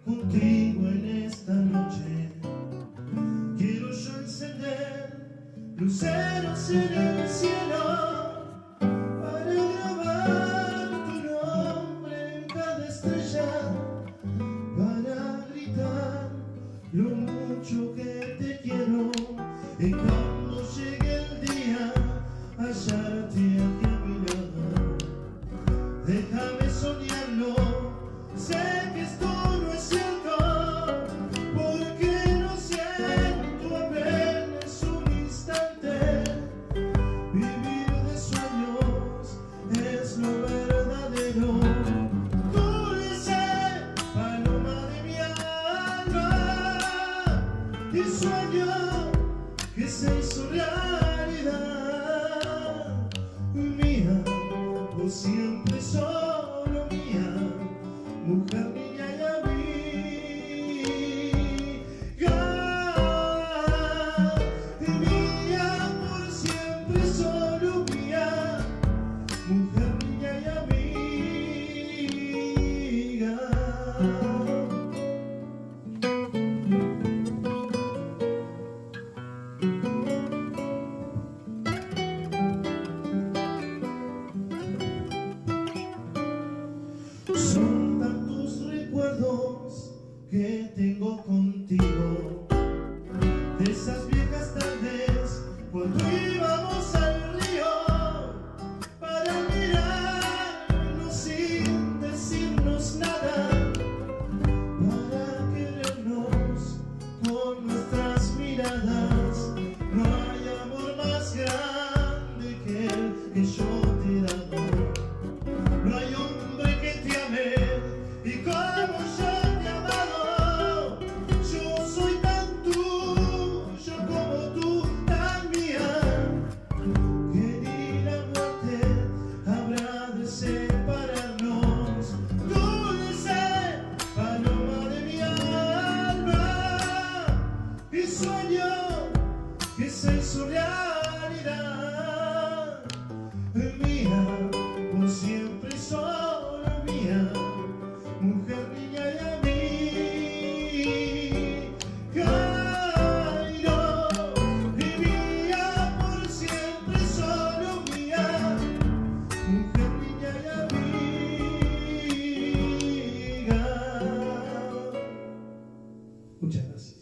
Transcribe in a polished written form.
contigo en esta noche. Quiero yo encender luceros en el cielo para grabar tu nombre en cada estrella, para gritar lo mucho que te quiero, y cuando llegue el día hallarte aquí a mi lado. Déjame soñarlo, sé que esto no es cierto, porque no siento apenas un instante. Vivir de sueños es lo verdadero. Dulce paloma de mi alma, y sueño que se hizo realidad. Mía, por siempre solo mía, mujer, niña y amiga. Mía, por siempre solo mía, mujer, niña y amiga. Son tantos recuerdos que tengo contigo, de esas viejas tardes cuando íbamos al río para mirarnos sin decirnos nada, para querernos con nuestras miradas. No hay amor más grande que el que yo te he dado. No hay hombre que te ame y como yo te he amado. Yo soy tan tuyo como tú tan mía, que ni la muerte habrá de separarnos. Dulce paloma de mi alma, y sueño que se hizo realidad. Mía, por siempre solo mía, mujer, niña y amiga. Ay, no, y mía, por siempre solo mía, mujer, niña y amiga. Muchas gracias.